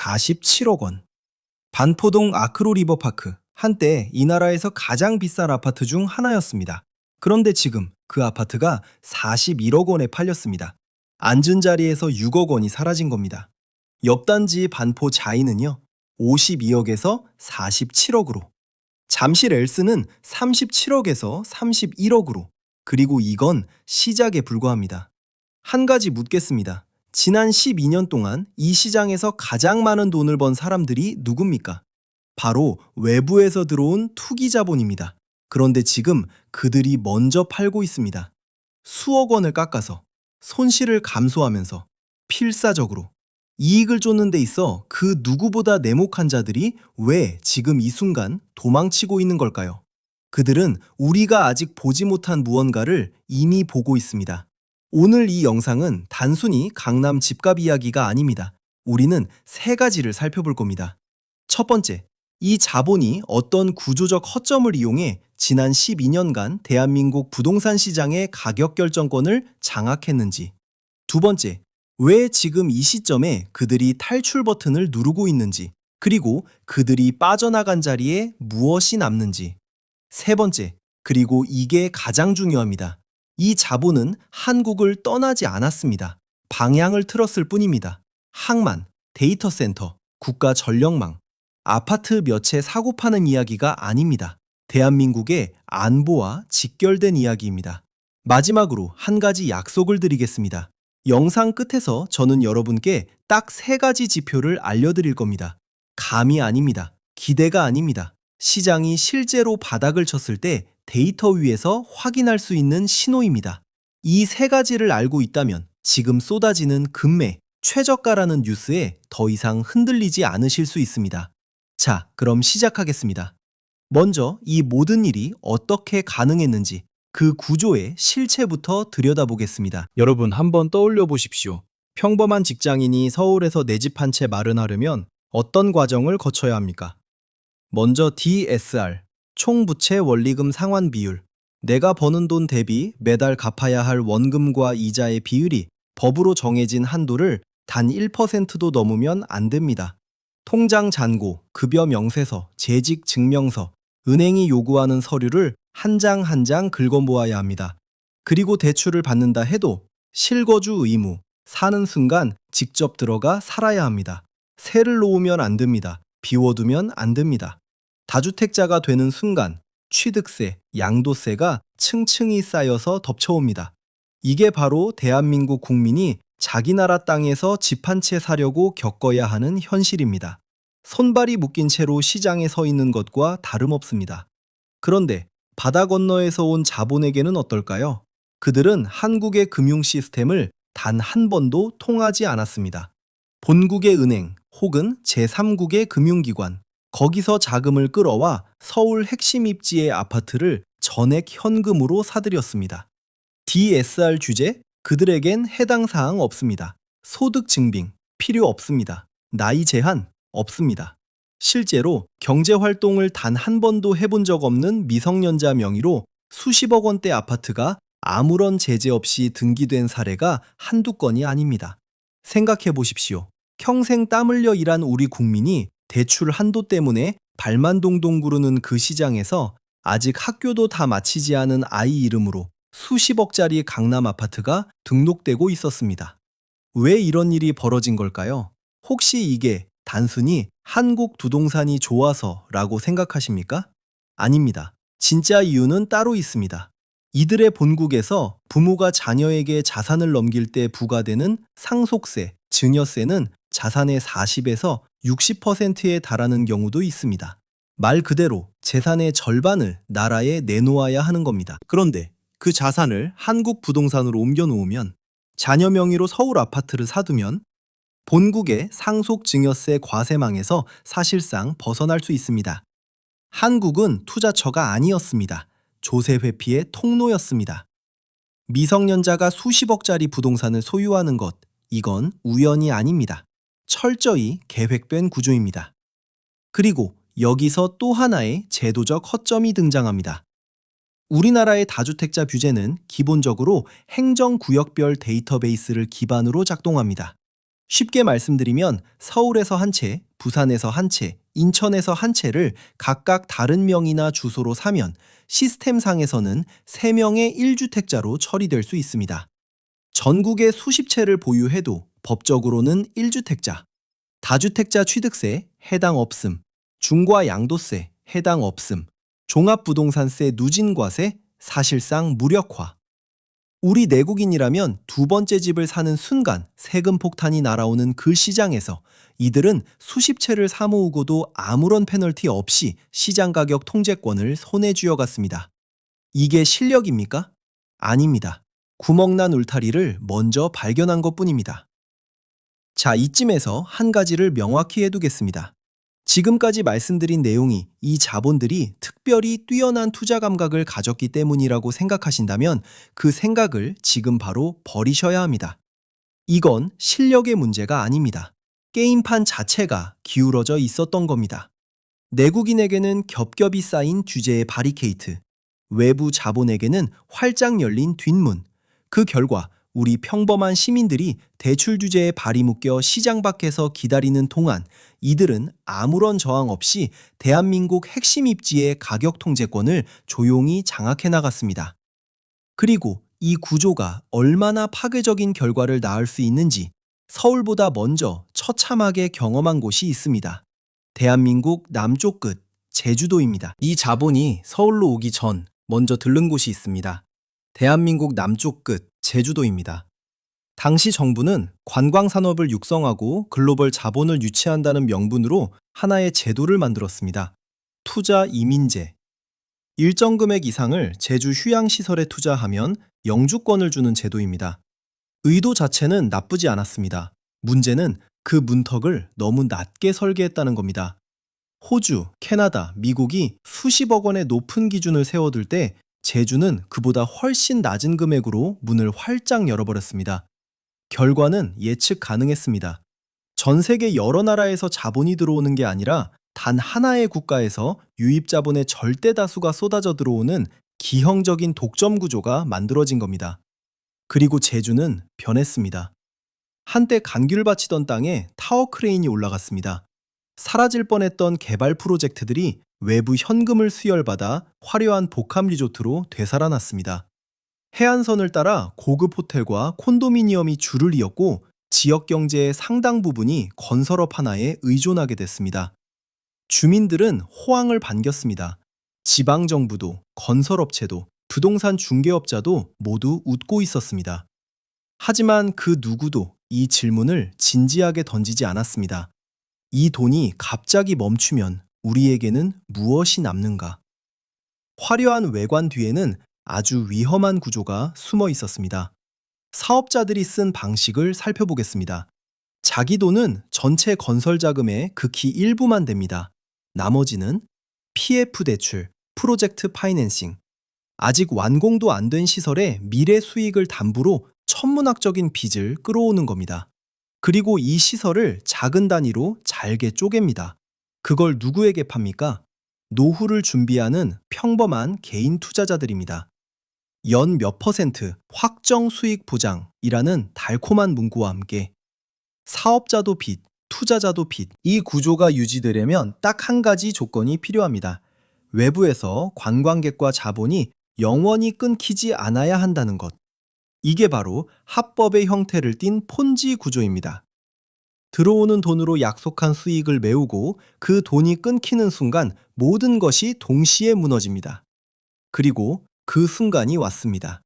47억 원. 반포동 아크로 리버파크. 한때 이 나라에서 가장 비싼 아파트 중 하나였습니다. 그런데 지금 그 아파트가 41억 원에 팔렸습니다. 앉은 자리에서 6억 원이 사라진 겁니다. 옆 단지 반포 자이는요, 52억에서 47억으로. 잠실 엘스는 37억에서 31억으로. 그리고 이건 시작에 불과합니다. 한 가지 묻겠습니다. 지난 12년 동안 이 시장에서 가장 많은 돈을 번 사람들이 누굽니까? 바로 외부에서 들어온 투기 자본입니다. 그런데 지금 그들이 먼저 팔고 있습니다. 수억 원을 깎아서, 손실을 감수하면서, 필사적으로. 이익을 쫓는 데 있어 그 누구보다 내목한 자들이 왜 지금 이 순간 도망치고 있는 걸까요? 그들은 우리가 아직 보지 못한 무언가를 이미 보고 있습니다. 오늘 이 영상은 단순히 강남 집값 이야기가 아닙니다. 우리는 세 가지를 살펴볼 겁니다. 첫 번째, 이 자본이 어떤 구조적 허점을 이용해 지난 12년간 대한민국 부동산 시장의 가격 결정권을 장악했는지. 두 번째, 왜 지금 이 시점에 그들이 탈출 버튼을 누르고 있는지, 그리고 그들이 빠져나간 자리에 무엇이 남는지. 세 번째, 그리고 이게 가장 중요합니다. 이 자본은 한국을 떠나지 않았습니다. 방향을 틀었을 뿐입니다. 항만, 데이터 센터, 국가 전력망, 아파트 몇 채 사고 파는 이야기가 아닙니다. 대한민국의 안보와 직결된 이야기입니다. 마지막으로 한 가지 약속을 드리겠습니다. 영상 끝에서 저는 여러분께 딱 세 가지 지표를 알려드릴 겁니다. 감이 아닙니다. 기대가 아닙니다. 시장이 실제로 바닥을 쳤을 때 데이터 위에서 확인할 수 있는 신호입니다. 이 세 가지를 알고 있다면 지금 쏟아지는 금매, 최저가라는 뉴스에 더 이상 흔들리지 않으실 수 있습니다. 자, 그럼 시작하겠습니다. 먼저 이 모든 일이 어떻게 가능했는지 그 구조의 실체부터 들여다보겠습니다. 여러분 한번 떠올려 보십시오. 평범한 직장인이 서울에서 내 집 한 채 마련하려면 어떤 과정을 거쳐야 합니까? 먼저 DSR, 총부채 원리금 상환 비율. 내가 버는 돈 대비 매달 갚아야 할 원금과 이자의 비율이 법으로 정해진 한도를 단 1%도 넘으면 안 됩니다. 통장 잔고, 급여 명세서, 재직 증명서, 은행이 요구하는 서류를 한 장 한 장 긁어모아야 합니다. 그리고 대출을 받는다 해도 실거주 의무, 사는 순간 직접 들어가 살아야 합니다. 세를 놓으면 안 됩니다. 비워두면 안 됩니다. 다주택자가 되는 순간 취득세, 양도세가 층층이 쌓여서 덮쳐옵니다. 이게 바로 대한민국 국민이 자기 나라 땅에서 집 한 채 사려고 겪어야 하는 현실입니다. 손발이 묶인 채로 시장에 서 있는 것과 다름없습니다. 그런데 바다 건너에서 온 자본에게는 어떨까요? 그들은 한국의 금융 시스템을 단 한 번도 통하지 않았습니다. 본국의 은행 혹은 제3국의 금융기관, 거기서 자금을 끌어와 서울 핵심 입지의 아파트를 전액 현금으로 사들였습니다. DSR 규제? 그들에겐 해당 사항 없습니다. 소득 증빙 필요 없습니다. 나이 제한 없습니다. 실제로 경제활동을 단 한 번도 해본 적 없는 미성년자 명의로 수십억 원대 아파트가 아무런 제재 없이 등기된 사례가 한두 건이 아닙니다. 생각해 보십시오. 평생 땀 흘려 일한 우리 국민이 대출 한도 때문에 발만 동동 구르는 그 시장에서 아직 학교도 다 마치지 않은 아이 이름으로 수십억짜리 강남 아파트가 등록되고 있었습니다. 왜 이런 일이 벌어진 걸까요? 혹시 이게 단순히 한국 부동산이 좋아서라고 생각하십니까? 아닙니다. 진짜 이유는 따로 있습니다. 이들의 본국에서 부모가 자녀에게 자산을 넘길 때 부과되는 상속세, 증여세는 자산의 40에서 60%에 달하는 경우도 있습니다. 말 그대로 재산의 절반을 나라에 내놓아야 하는 겁니다. 그런데 그 자산을 한국 부동산으로 옮겨 놓으면, 자녀 명의로 서울 아파트를 사두면 본국의 상속증여세 과세망에서 사실상 벗어날 수 있습니다. 한국은 투자처가 아니었습니다. 조세 회피의 통로였습니다. 미성년자가 수십억짜리 부동산을 소유하는 것, 이건 우연이 아닙니다. 철저히 계획된 구조입니다. 그리고 여기서 또 하나의 제도적 허점이 등장합니다. 우리나라의 다주택자 규제는 기본적으로 행정구역별 데이터베이스를 기반으로 작동합니다. 쉽게 말씀드리면 서울에서 한 채, 부산에서 한 채, 인천에서 한 채를 각각 다른 명의나 주소로 사면 시스템상에서는 3명의 1주택자로 처리될 수 있습니다. 전국에 수십 채를 보유해도 법적으로는 1주택자, 다주택자 취득세 해당 없음, 중과 양도세 해당 없음, 종합부동산세 누진과세 사실상 무력화. 우리 내국인이라면 두 번째 집을 사는 순간 세금 폭탄이 날아오는 그 시장에서 이들은 수십 채를 사모으고도 아무런 페널티 없이 시장 가격 통제권을 손에 쥐어갔습니다. 이게 실력입니까? 아닙니다. 구멍난 울타리를 먼저 발견한 것뿐입니다. 자, 이쯤에서 한 가지를 명확히 해두겠습니다. 지금까지 말씀드린 내용이 이 자본들이 특별히 뛰어난 투자 감각을 가졌기 때문이라고 생각하신다면 그 생각을 지금 바로 버리셔야 합니다. 이건 실력의 문제가 아닙니다. 게임판 자체가 기울어져 있었던 겁니다. 내국인에게는 겹겹이 쌓인 규제의 바리케이트, 외부 자본에게는 활짝 열린 뒷문. 그 결과 우리 평범한 시민들이 대출 규제에 발이 묶여 시장 밖에서 기다리는 동안 이들은 아무런 저항 없이 대한민국 핵심 입지의 가격 통제권을 조용히 장악해 나갔습니다. 그리고 이 구조가 얼마나 파괴적인 결과를 낳을 수 있는지 서울보다 먼저 처참하게 경험한 곳이 있습니다. 대한민국 남쪽 끝 제주도입니다. 이 자본이 서울로 오기 전 먼저 들른 곳이 있습니다. 대한민국 남쪽 끝 제주도입니다. 당시 정부는 관광산업을 육성하고 글로벌 자본을 유치한다는 명분으로 하나의 제도를 만들었습니다. 투자 이민제. 일정 금액 이상을 제주 휴양시설에 투자하면 영주권을 주는 제도입니다. 의도 자체는 나쁘지 않았습니다. 문제는 그 문턱을 너무 낮게 설계했다는 겁니다. 호주, 캐나다, 미국이 수십억 원의 높은 기준을 세워둘 때 제주는 그보다 훨씬 낮은 금액으로 문을 활짝 열어버렸습니다. 결과는 예측 가능했습니다. 전 세계 여러 나라에서 자본이 들어오는 게 아니라 단 하나의 국가에서 유입 자본의 절대 다수가 쏟아져 들어오는 기형적인 독점 구조가 만들어진 겁니다. 그리고 제주는 변했습니다. 한때 간규를 바치던 땅에 타워 크레인이 올라갔습니다. 사라질 뻔했던 개발 프로젝트들이 외부 현금을 수혈받아 화려한 복합 리조트로 되살아났습니다. 해안선을 따라 고급 호텔과 콘도미니엄이 줄을 이었고 지역 경제의 상당 부분이 건설업 하나에 의존하게 됐습니다. 주민들은 호황을 반겼습니다. 지방정부도, 건설업체도, 부동산 중개업자도 모두 웃고 있었습니다. 하지만 그 누구도 이 질문을 진지하게 던지지 않았습니다. 이 돈이 갑자기 멈추면 우리에게는 무엇이 남는가? 화려한 외관 뒤에는 아주 위험한 구조가 숨어 있었습니다. 사업자들이 쓴 방식을 살펴보겠습니다. 자기 돈은 전체 건설 자금의 극히 일부만 댑니다. 나머지는 PF 대출, 프로젝트 파이낸싱, 아직 완공도 안 된 시설의 미래 수익을 담보로 천문학적인 빚을 끌어오는 겁니다. 그리고 이 시설을 작은 단위로 잘게 쪼갭니다. 그걸 누구에게 팝니까? 노후를 준비하는 평범한 개인 투자자들입니다. 연 몇 퍼센트 확정 수익 보장이라는 달콤한 문구와 함께 사업자도 빚, 투자자도 빚, 이 구조가 유지되려면 딱 한 가지 조건이 필요합니다. 외부에서 관광객과 자본이 영원히 끊기지 않아야 한다는 것. 이게 바로 합법의 형태를 띤 폰지 구조입니다. 들어오는 돈으로 약속한 수익을 메우고 그 돈이 끊기는 순간 모든 것이 동시에 무너집니다. 그리고 그 순간이 왔습니다.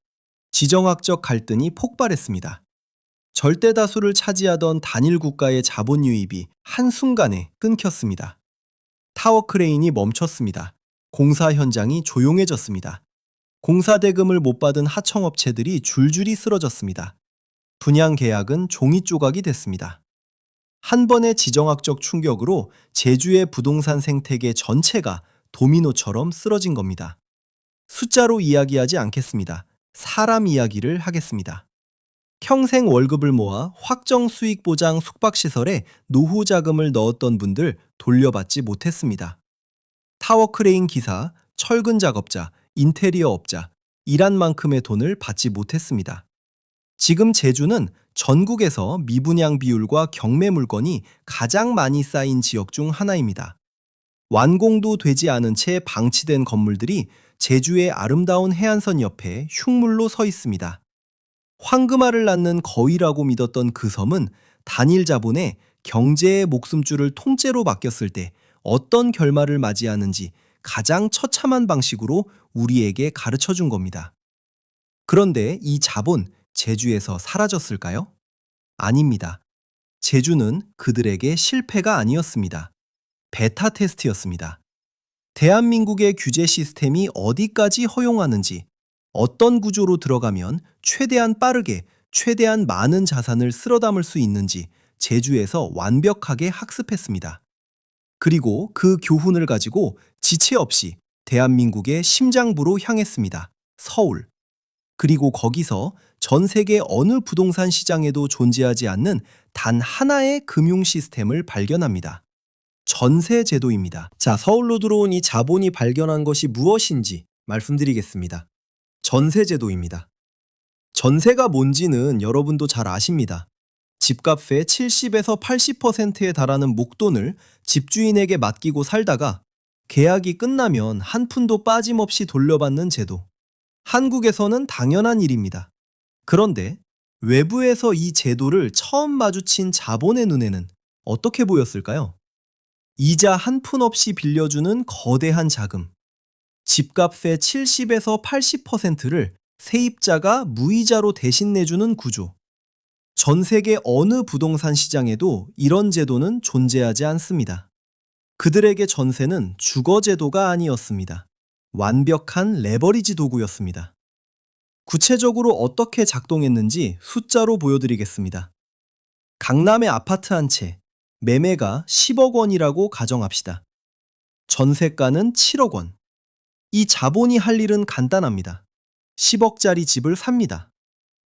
지정학적 갈등이 폭발했습니다. 절대 다수를 차지하던 단일 국가의 자본 유입이 한순간에 끊겼습니다. 타워 크레인이 멈췄습니다. 공사 현장이 조용해졌습니다. 공사 대금을 못 받은 하청업체들이 줄줄이 쓰러졌습니다. 분양 계약은 종이 조각이 됐습니다. 한 번의 지정학적 충격으로 제주의 부동산 생태계 전체가 도미노처럼 쓰러진 겁니다. 숫자로 이야기하지 않겠습니다. 사람 이야기를 하겠습니다. 평생 월급을 모아 확정 수익 보장 숙박시설에 노후 자금을 넣었던 분들 돌려받지 못했습니다. 타워 크레인 기사, 철근 작업자, 인테리어 업자, 일한 만큼의 돈을 받지 못했습니다. 지금 제주는 전국에서 미분양 비율과 경매 물건이 가장 많이 쌓인 지역 중 하나입니다. 완공도 되지 않은 채 방치된 건물들이 제주의 아름다운 해안선 옆에 흉물로 서 있습니다. 황금알을 낳는 거위라고 믿었던 그 섬은 단일 자본에 경제의 목숨줄을 통째로 맡겼을 때 어떤 결말을 맞이하는지 가장 처참한 방식으로 우리에게 가르쳐 준 겁니다. 그런데 이 자본, 제주에서 사라졌을까요? 아닙니다. 제주는 그들에게 실패가 아니었습니다. 베타 테스트였습니다. 대한민국의 규제 시스템이 어디까지 허용하는지, 어떤 구조로 들어가면 최대한 빠르게, 최대한 많은 자산을 쓸어 담을 수 있는지 제주에서 완벽하게 학습했습니다. 그리고 그 교훈을 가지고 지체 없이 대한민국의 심장부로 향했습니다. 서울. 그리고 거기서 전 세계 어느 부동산 시장에도 존재하지 않는 단 하나의 금융 시스템을 발견합니다. 전세 제도입니다. 자, 서울로 들어온 이 자본이 발견한 것이 무엇인지 말씀드리겠습니다. 전세 제도입니다. 전세가 뭔지는 여러분도 잘 아십니다. 집값의 70에서 80%에 달하는 목돈을 집주인에게 맡기고 살다가 계약이 끝나면 한 푼도 빠짐없이 돌려받는 제도. 한국에서는 당연한 일입니다. 그런데 외부에서 이 제도를 처음 마주친 자본의 눈에는 어떻게 보였을까요? 이자 한 푼 없이 빌려주는 거대한 자금. 집값의 70에서 80%를 세입자가 무이자로 대신 내주는 구조. 전 세계 어느 부동산 시장에도 이런 제도는 존재하지 않습니다. 그들에게 전세는 주거제도가 아니었습니다. 완벽한 레버리지 도구였습니다. 구체적으로 어떻게 작동했는지 숫자로 보여드리겠습니다. 강남의 아파트 한 채, 매매가 10억 원이라고 가정합시다. 전세가는 7억 원. 이 자본이 할 일은 간단합니다. 10억짜리 집을 삽니다.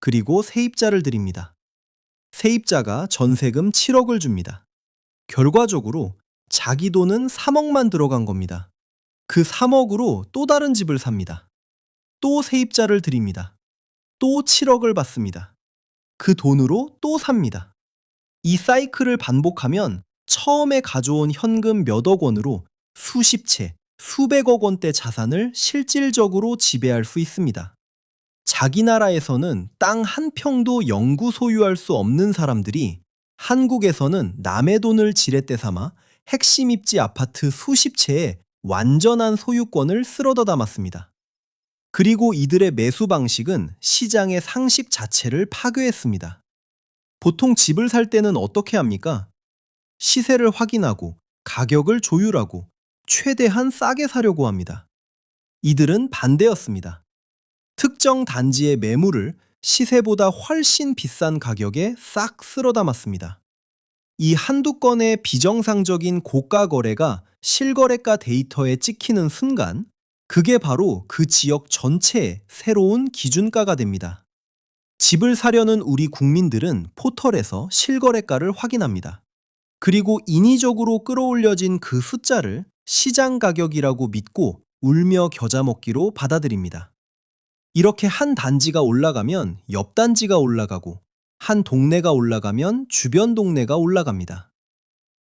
그리고 세입자를 드립니다. 세입자가 전세금 7억을 줍니다. 결과적으로 자기 돈은 3억만 들어간 겁니다. 그 3억으로 또 다른 집을 삽니다. 또 세입자를 드립니다. 또 7억을 받습니다. 그 돈으로 또 삽니다. 이 사이클을 반복하면 처음에 가져온 현금 몇억 원으로 수십 채, 수백억 원대 자산을 실질적으로 지배할 수 있습니다. 자기 나라에서는 땅 한 평도 영구 소유할 수 없는 사람들이 한국에서는 남의 돈을 지렛대 삼아 핵심 입지 아파트 수십 채에 완전한 소유권을 쓸어다 담았습니다. 그리고 이들의 매수 방식은 시장의 상식 자체를 파괴했습니다. 보통 집을 살 때는 어떻게 합니까? 시세를 확인하고 가격을 조율하고 최대한 싸게 사려고 합니다. 이들은 반대였습니다. 특정 단지의 매물을 시세보다 훨씬 비싼 가격에 싹 쓸어 담았습니다. 이 한두 건의 비정상적인 고가 거래가 실거래가 데이터에 찍히는 순간 그게 바로 그 지역 전체의 새로운 기준가가 됩니다. 집을 사려는 우리 국민들은 포털에서 실거래가를 확인합니다. 그리고 인위적으로 끌어올려진 그 숫자를 시장 가격이라고 믿고 울며 겨자 먹기로 받아들입니다. 이렇게 한 단지가 올라가면 옆 단지가 올라가고 한 동네가 올라가면 주변 동네가 올라갑니다.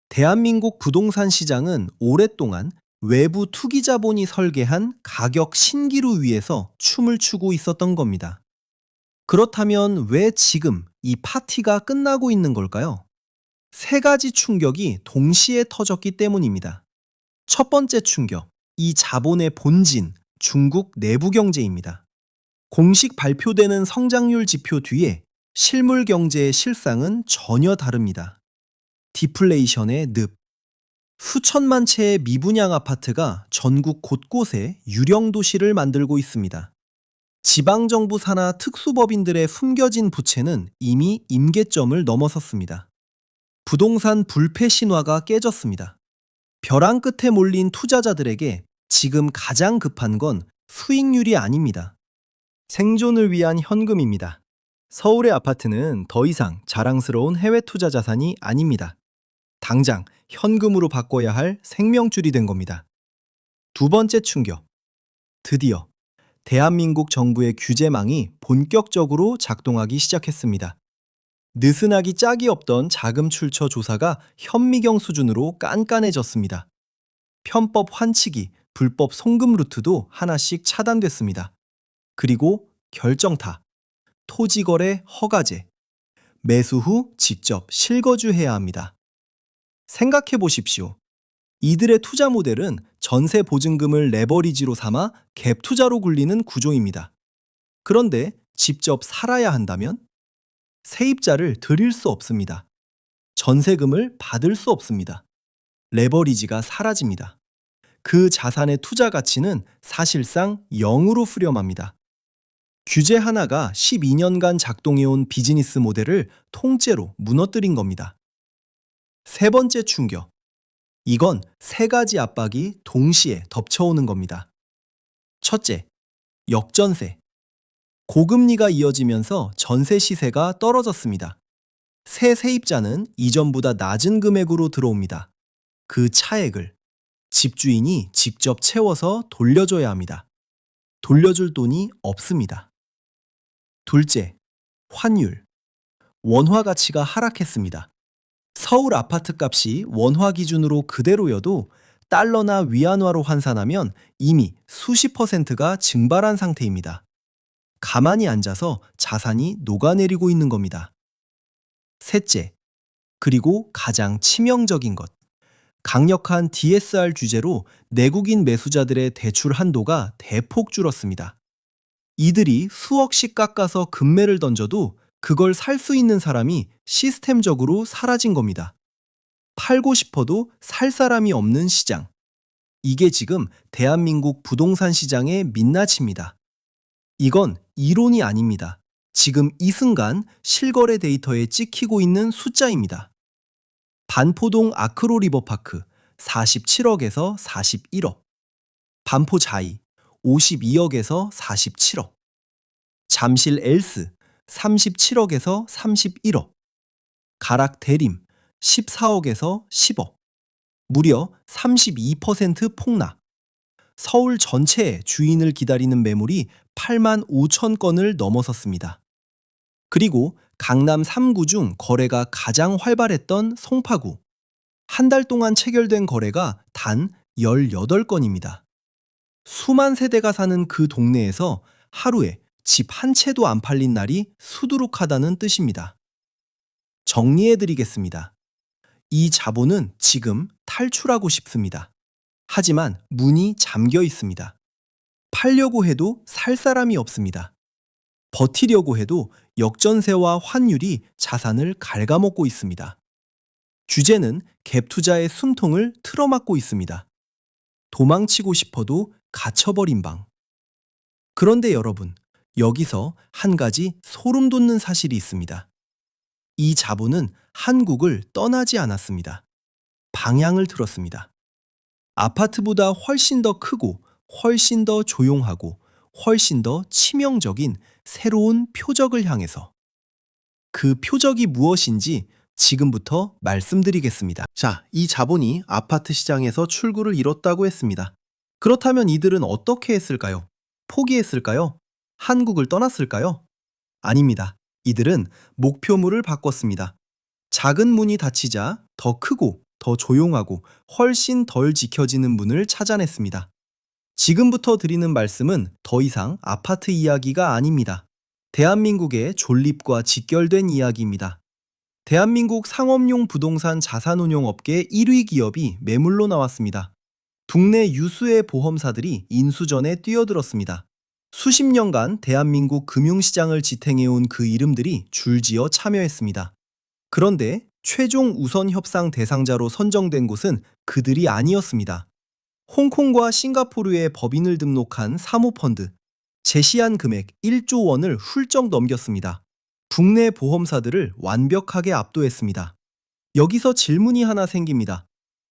대한민국 부동산 시장은 오랫동안 외부 투기 자본이 설계한 가격 신기루 위에서 춤을 추고 있었던 겁니다. 그렇다면 왜 지금 이 파티가 끝나고 있는 걸까요? 세 가지 충격이 동시에 터졌기 때문입니다. 첫 번째 충격, 이 자본의 본진, 중국 내부 경제입니다. 공식 발표되는 성장률 지표 뒤에 실물 경제의 실상은 전혀 다릅니다. 디플레이션의 늪. 수천만 채의 미분양 아파트가 전국 곳곳에 유령 도시를 만들고 있습니다. 지방정부 산하 특수법인들의 숨겨진 부채는 이미 임계점을 넘어섰습니다. 부동산 불패 신화가 깨졌습니다. 벼랑 끝에 몰린 투자자들에게 지금 가장 급한 건 수익률이 아닙니다. 생존을 위한 현금입니다. 서울의 아파트는 더 이상 자랑스러운 해외 투자 자산이 아닙니다. 당장 현금으로 바꿔야 할 생명줄이 된 겁니다. 두 번째 충격. 드디어 대한민국 정부의 규제망이 본격적으로 작동하기 시작했습니다. 느슨하기 짝이 없던 자금 출처 조사가 현미경 수준으로 깐깐해졌습니다. 편법 환치기, 불법 송금 루트도 하나씩 차단됐습니다. 그리고 결정타, 토지거래 허가제, 매수 후 직접 실거주해야 합니다. 생각해 보십시오. 이들의 투자 모델은 전세 보증금을 레버리지로 삼아 갭 투자로 굴리는 구조입니다. 그런데 직접 살아야 한다면 세입자를 들일 수 없습니다. 전세금을 받을 수 없습니다. 레버리지가 사라집니다. 그 자산의 투자 가치는 사실상 0으로 후렴합니다. 규제 하나가 12년간 작동해온 비즈니스 모델을 통째로 무너뜨린 겁니다. 세 번째 충격. 이건 세 가지 압박이 동시에 덮쳐오는 겁니다. 첫째, 역전세. 고금리가 이어지면서 전세 시세가 떨어졌습니다. 새 세입자는 이전보다 낮은 금액으로 들어옵니다. 그 차액을 집주인이 직접 채워서 돌려줘야 합니다. 돌려줄 돈이 없습니다. 둘째, 환율. 원화 가치가 하락했습니다. 서울 아파트 값이 원화 기준으로 그대로여도 달러나 위안화로 환산하면 이미 수십 %가 증발한 상태입니다. 가만히 앉아서 자산이 녹아내리고 있는 겁니다. 셋째, 그리고 가장 치명적인 것. 강력한 DSR 규제로 내국인 매수자들의 대출 한도가 대폭 줄었습니다. 이들이 수억씩 깎아서 금매를 던져도 그걸 살 수 있는 사람이 시스템적으로 사라진 겁니다. 팔고 싶어도 살 사람이 없는 시장. 이게 지금 대한민국 부동산 시장의 민낯입니다. 이건 이론이 아닙니다. 지금 이 순간 실거래 데이터에 찍히고 있는 숫자입니다. 반포동 아크로 리버파크 47억에서 41억. 반포 자이 52억에서 47억. 잠실 엘스 37억에서 31억. 가락 대림 14억에서 10억. 무려 32% 폭락. 서울 전체의 주인을 기다리는 매물이 8만 5천 건을 넘어섰습니다. 그리고 강남 3구 중 거래가 가장 활발했던 송파구. 한 달 동안 체결된 거래가 단 18건입니다. 수만 세대가 사는 그 동네에서 하루에 집 한 채도 안 팔린 날이 수두룩하다는 뜻입니다. 정리해드리겠습니다. 이 자본은 지금 탈출하고 싶습니다. 하지만 문이 잠겨 있습니다. 팔려고 해도 살 사람이 없습니다. 버티려고 해도 역전세와 환율이 자산을 갉아먹고 있습니다. 규제는 갭 투자의 숨통을 틀어막고 있습니다. 도망치고 싶어도 갇혀버린 방. 그런데 여러분, 여기서 한 가지 소름 돋는 사실이 있습니다. 이 자본은 한국을 떠나지 않았습니다. 방향을 틀었습니다. 아파트보다 훨씬 더 크고 훨씬 더 조용하고 훨씬 더 치명적인 새로운 표적을 향해서. 그 표적이 무엇인지 지금부터 말씀드리겠습니다. 자, 이 자본이 아파트 시장에서 출구를 잃었다고 했습니다. 그렇다면 이들은 어떻게 했을까요? 포기했을까요? 한국을 떠났을까요? 아닙니다. 이들은 목표물을 바꿨습니다. 작은 문이 닫히자 더 크고 더 조용하고 훨씬 덜 지켜지는 문을 찾아냈습니다. 지금부터 드리는 말씀은 더 이상 아파트 이야기가 아닙니다. 대한민국의 존립과 직결된 이야기입니다. 대한민국 상업용 부동산 자산운용업계 1위 기업이 매물로 나왔습니다. 국내 유수의 보험사들이 인수전에 뛰어들었습니다. 수십 년간 대한민국 금융시장을 지탱해온 그 이름들이 줄지어 참여했습니다. 그런데 최종 우선 협상 대상자로 선정된 곳은 그들이 아니었습니다. 홍콩과 싱가포르에 법인을 등록한 사모펀드, 제시한 금액 1조 원을 훌쩍 넘겼습니다. 국내 보험사들을 완벽하게 압도했습니다. 여기서 질문이 하나 생깁니다.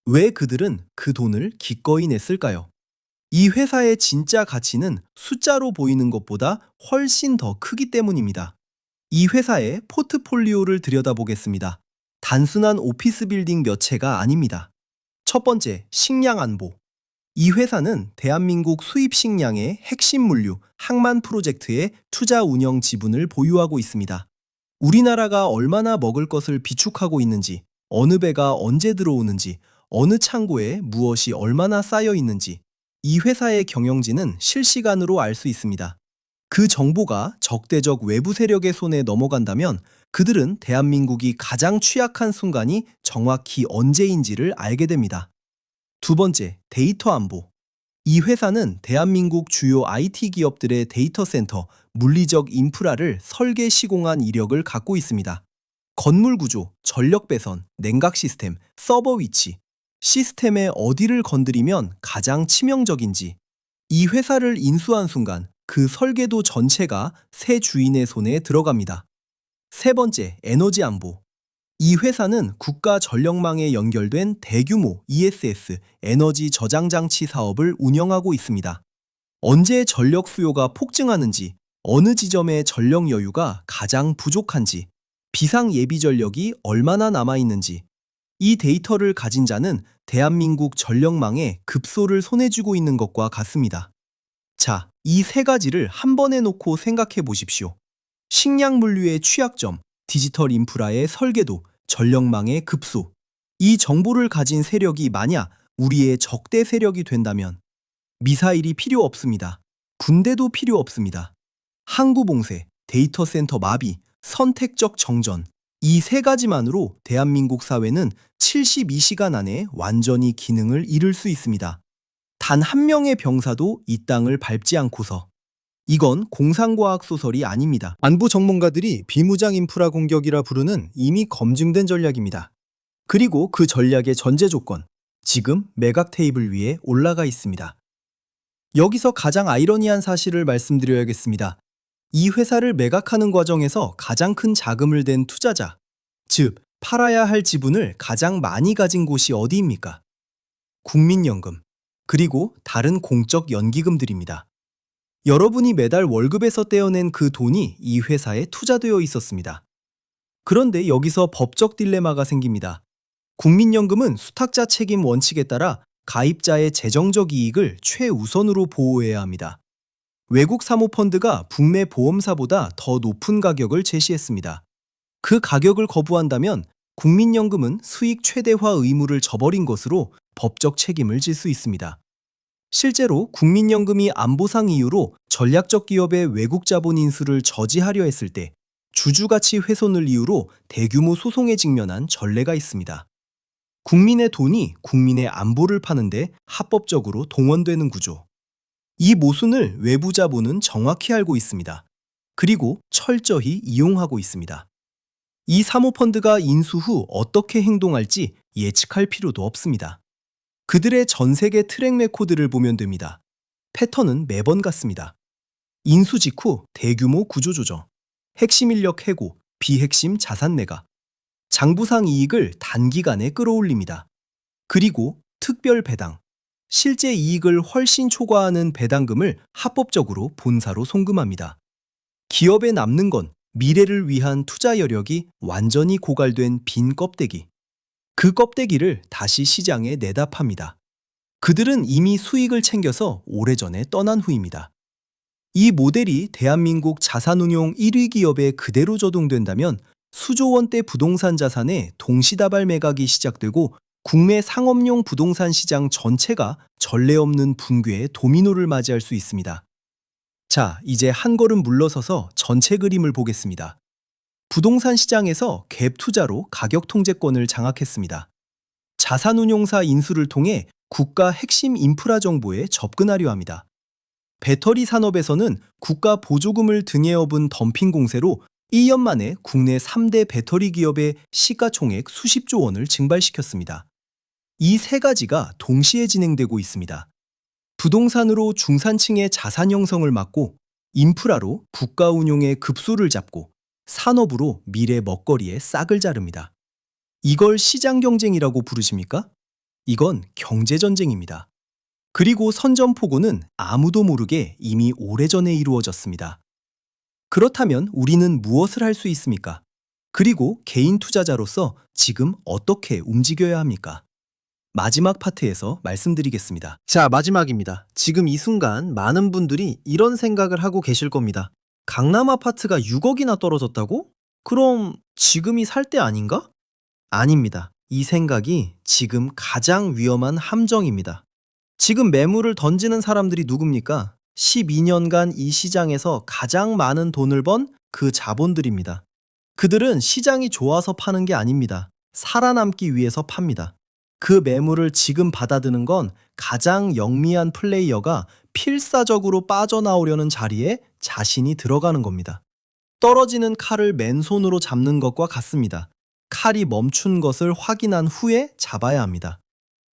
왜 그들은 그 돈을 기꺼이 냈을까요? 이 회사의 진짜 가치는 숫자로 보이는 것보다 훨씬 더 크기 때문입니다. 이 회사의 포트폴리오를 들여다보겠습니다. 단순한 오피스 빌딩 몇 채가 아닙니다. 첫 번째, 식량 안보. 이 회사는 대한민국 수입 식량의 핵심 물류 항만 프로젝트의 투자 운영 지분을 보유하고 있습니다. 우리나라가 얼마나 먹을 것을 비축하고 있는지, 어느 배가 언제 들어오는지, 어느 창고에 무엇이 얼마나 쌓여 있는지, 이 회사의 경영진은 실시간으로 알 수 있습니다. 그 정보가 적대적 외부 세력의 손에 넘어간다면 그들은 대한민국이 가장 취약한 순간이 정확히 언제인지를 알게 됩니다. 두 번째, 데이터 안보. 이 회사는 대한민국 주요 IT 기업들의 데이터 센터, 물리적 인프라를 설계 시공한 이력을 갖고 있습니다. 건물 구조, 전력 배선, 냉각 시스템, 서버 위치, 시스템의 어디를 건드리면 가장 치명적인지, 이 회사를 인수한 순간 그 설계도 전체가 새 주인의 손에 들어갑니다. 세 번째, 에너지 안보. 이 회사는 국가 전력망에 연결된 대규모 ESS 에너지 저장 장치 사업을 운영하고 있습니다. 언제 전력 수요가 폭증하는지, 어느 지점의 전력 여유가 가장 부족한지, 비상 예비 전력이 얼마나 남아 있는지, 이 데이터를 가진 자는 대한민국 전력망에 급소를 손에 쥐고 있는 것과 같습니다. 자, 이 세 가지를 한 번에 놓고 생각해 보십시오. 식량 물류의 취약점, 디지털 인프라의 설계도, 전력망의 급소. 이 정보를 가진 세력이 만약 우리의 적대 세력이 된다면 미사일이 필요 없습니다. 군대도 필요 없습니다. 항구 봉쇄, 데이터 센터 마비, 선택적 정전. 이 세 가지만으로 대한민국 사회는 72시간 안에 완전히 기능을 잃을 수 있습니다. 단 한 명의 병사도 이 땅을 밟지 않고서. 이건 공상과학 소설이 아닙니다. 안보 전문가들이 비무장 인프라 공격이라 부르는 이미 검증된 전략입니다. 그리고 그 전략의 전제 조건, 지금 매각 테이블 위에 올라가 있습니다. 여기서 가장 아이러니한 사실을 말씀드려야겠습니다. 이 회사를 매각하는 과정에서 가장 큰 자금을 댄 투자자, 즉 팔아야 할 지분을 가장 많이 가진 곳이 어디입니까? 국민연금, 그리고 다른 공적 연기금들입니다. 여러분이 매달 월급에서 떼어낸 그 돈이 이 회사에 투자되어 있었습니다. 그런데 여기서 법적 딜레마가 생깁니다. 국민연금은 수탁자 책임 원칙에 따라 가입자의 재정적 이익을 최우선으로 보호해야 합니다. 외국 사모펀드가 북매 보험사보다 더 높은 가격을 제시했습니다. 그 가격을 거부한다면 국민연금은 수익 최대화 의무를 저버린 것으로 법적 책임을 질 수 있습니다. 실제로 국민연금이 안보상 이유로 전략적 기업의 외국 자본 인수를 저지하려 했을 때 주주가치 훼손을 이유로 대규모 소송에 직면한 전례가 있습니다. 국민의 돈이 국민의 안보를 파는데 합법적으로 동원되는 구조. 이 모순을 외부 자본은 정확히 알고 있습니다. 그리고 철저히 이용하고 있습니다. 이 사모펀드가 인수 후 어떻게 행동할지 예측할 필요도 없습니다. 그들의 전 세계 트랙 레코드를 보면 됩니다. 패턴은 매번 같습니다. 인수 직후 대규모 구조 조정, 핵심 인력 해고, 비핵심 자산 매각, 장부상 이익을 단기간에 끌어올립니다. 그리고 특별 배당, 실제 이익을 훨씬 초과하는 배당금을 합법적으로 본사로 송금합니다. 기업에 남는 건 미래를 위한 투자 여력이 완전히 고갈된 빈 껍데기. 그 껍데기를 다시 시장에 내다 팝니다. 그들은 이미 수익을 챙겨서 오래전에 떠난 후입니다. 이 모델이 대한민국 자산운용 1위 기업에 그대로 적용된다면 수조 원대 부동산 자산의 동시다발 매각이 시작되고 국내 상업용 부동산 시장 전체가 전례 없는 붕괴의 도미노를 맞이할 수 있습니다. 자, 이제 한 걸음 물러서서 전체 그림을 보겠습니다. 부동산 시장에서 갭 투자로 가격 통제권을 장악했습니다. 자산운용사 인수를 통해 국가 핵심 인프라 정보에 접근하려 합니다. 배터리 산업에서는 국가 보조금을 등에 업은 덤핑 공세로 1년 만에 국내 3대 배터리 기업의 시가총액 수십조 원을 증발시켰습니다. 이 세 가지가 동시에 진행되고 있습니다. 부동산으로 중산층의 자산 형성을 막고, 인프라로 국가 운용의 급소를 잡고, 산업으로 미래 먹거리의 싹을 자릅니다. 이걸 시장 경쟁이라고 부르십니까? 이건 경제전쟁입니다. 그리고 선전포고는 아무도 모르게 이미 오래전에 이루어졌습니다. 그렇다면 우리는 무엇을 할 수 있습니까? 그리고 개인 투자자로서 지금 어떻게 움직여야 합니까? 마지막 파트에서 말씀드리겠습니다. 자, 마지막입니다. 지금 이 순간 많은 분들이 이런 생각을 하고 계실 겁니다. 강남 아파트가 6억이나 떨어졌다고? 그럼 지금이 살 때 아닌가? 아닙니다. 이 생각이 지금 가장 위험한 함정입니다. 지금 매물을 던지는 사람들이 누굽니까? 12년간 이 시장에서 가장 많은 돈을 번 그 자본들입니다. 그들은 시장이 좋아서 파는 게 아닙니다. 살아남기 위해서 팝니다. 그 매물을 지금 받아드는 건 가장 영리한 플레이어가 필사적으로 빠져나오려는 자리에 자신이 들어가는 겁니다. 떨어지는 칼을 맨손으로 잡는 것과 같습니다. 칼이 멈춘 것을 확인한 후에 잡아야 합니다.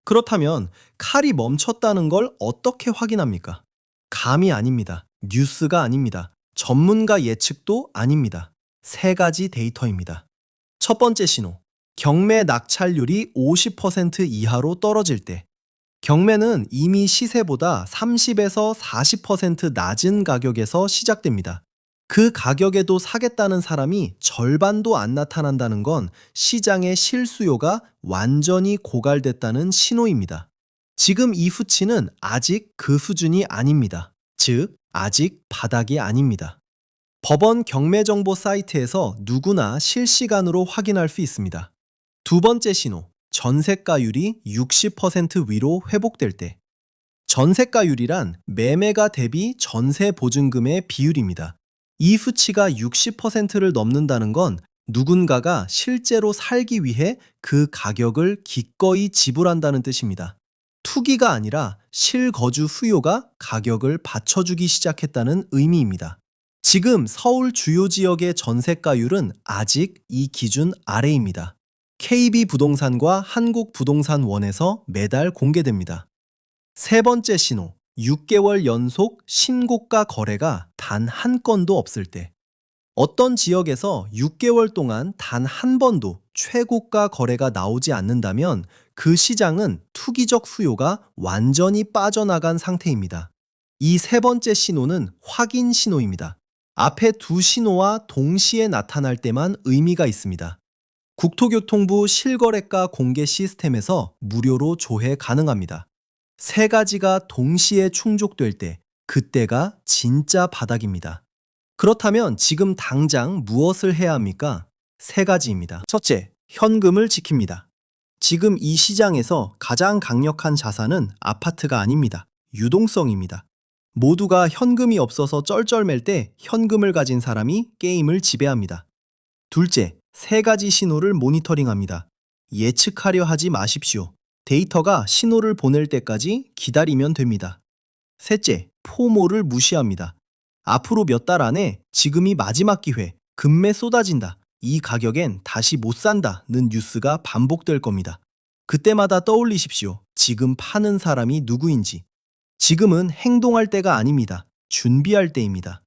그렇다면 칼이 멈췄다는 걸 어떻게 확인합니까? 감이 아닙니다. 뉴스가 아닙니다. 전문가 예측도 아닙니다. 세 가지 데이터입니다. 첫 번째 신호. 경매 낙찰률이 50% 이하로 떨어질 때. 경매는 이미 시세보다 30에서 40% 낮은 가격에서 시작됩니다. 그 가격에도 사겠다는 사람이 절반도 안 나타난다는 건 시장의 실수요가 완전히 고갈됐다는 신호입니다. 지금 이 수치는 아직 그 수준이 아닙니다. 즉, 아직 바닥이 아닙니다. 법원 경매정보 사이트에서 누구나 실시간으로 확인할 수 있습니다. 두 번째 신호, 전세가율이 60% 위로 회복될 때. 전세가율이란 매매가 대비 전세 보증금의 비율입니다. 이 수치가 60%를 넘는다는 건 누군가가 실제로 살기 위해 그 가격을 기꺼이 지불한다는 뜻입니다. 투기가 아니라 실거주 수요가 가격을 받쳐주기 시작했다는 의미입니다. 지금 서울 주요 지역의 전세가율은 아직 이 기준 아래입니다. KB부동산과 한국부동산원에서 매달 공개됩니다. 세 번째 신호, 6개월 연속 신고가 거래가 단 한 건도 없을 때. 어떤 지역에서 6개월 동안 단 한 번도 최고가 거래가 나오지 않는다면 그 시장은 투기적 수요가 완전히 빠져나간 상태입니다. 이 세 번째 신호는 확인 신호입니다. 앞에 두 신호와 동시에 나타날 때만 의미가 있습니다. 국토교통부 실거래가 공개 시스템에서 무료로 조회 가능합니다. 세 가지가 동시에 충족될 때, 그때가 진짜 바닥입니다. 그렇다면 지금 당장 무엇을 해야 합니까? 세 가지입니다. 첫째, 현금을 지킵니다. 지금 이 시장에서 가장 강력한 자산은 아파트가 아닙니다. 유동성입니다. 모두가 현금이 없어서 쩔쩔맬 때 현금을 가진 사람이 게임을 지배합니다. 둘째, 세 가지 신호를 모니터링합니다. 예측하려 하지 마십시오. 데이터가 신호를 보낼 때까지 기다리면 됩니다. 셋째, 포모를 무시합니다. 앞으로 몇 달 안에 지금이 마지막 기회, 금매 쏟아진다, 이 가격엔 다시 못 산다는 뉴스가 반복될 겁니다. 그때마다 떠올리십시오. 지금 파는 사람이 누구인지. 지금은 행동할 때가 아닙니다. 준비할 때입니다.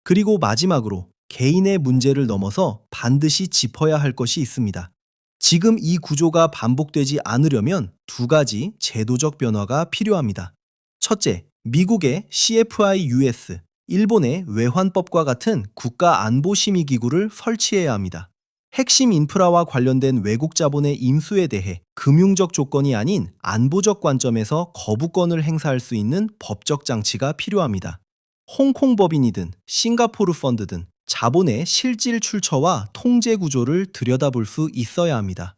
그리고 마지막으로 개인의 문제를 넘어서 반드시 짚어야 할 것이 있습니다. 지금 이 구조가 반복되지 않으려면 두 가지 제도적 변화가 필요합니다. 첫째, 미국의 CFI-US, 일본의 외환법과 같은 국가안보심의기구를 설치해야 합니다. 핵심 인프라와 관련된 외국 자본의 인수에 대해 금융적 조건이 아닌 안보적 관점에서 거부권을 행사할 수 있는 법적 장치가 필요합니다. 홍콩 법인이든 싱가포르 펀드든 자본의 실질 출처와 통제 구조를 들여다볼 수 있어야 합니다.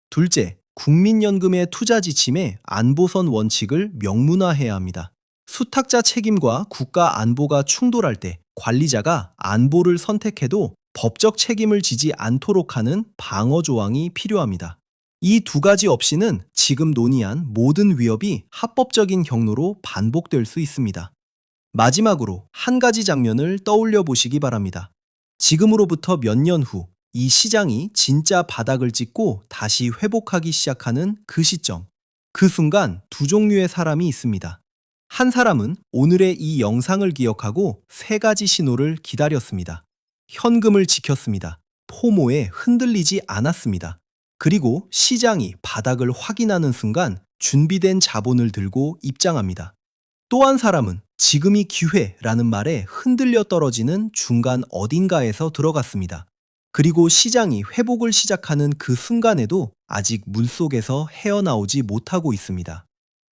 둘째, 국민연금의 투자 지침에 안보선 원칙을 명문화해야 합니다. 수탁자 책임과 국가 안보가 충돌할 때 관리자가 안보를 선택해도 법적 책임을 지지 않도록 하는 방어 조항이 필요합니다. 이 두 가지 없이는 지금 논의한 모든 위협이 합법적인 경로로 반복될 수 있습니다. 마지막으로 한 가지 장면을 떠올려 보시기 바랍니다. 지금으로부터 몇 년 후 이 시장이 진짜 바닥을 찍고 다시 회복하기 시작하는 그 시점. 그 순간 두 종류의 사람이 있습니다. 한 사람은 오늘의 이 영상을 기억하고 세 가지 신호를 기다렸습니다. 현금을 지켰습니다. 포모에 흔들리지 않았습니다. 그리고 시장이 바닥을 확인하는 순간 준비된 자본을 들고 입장합니다. 또 한 사람은 지금이 기회라는 말에 흔들려 떨어지는 중간 어딘가에서 들어갔습니다. 그리고 시장이 회복을 시작하는 그 순간에도 아직 물속에서 헤어나오지 못하고 있습니다.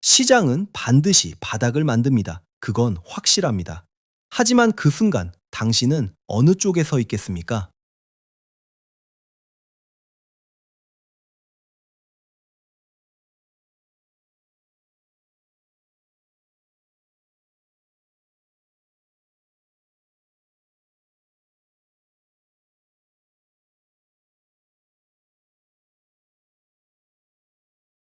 시장은 반드시 바닥을 만듭니다. 그건 확실합니다. 하지만 그 순간 당신은 어느 쪽에 서 있겠습니까?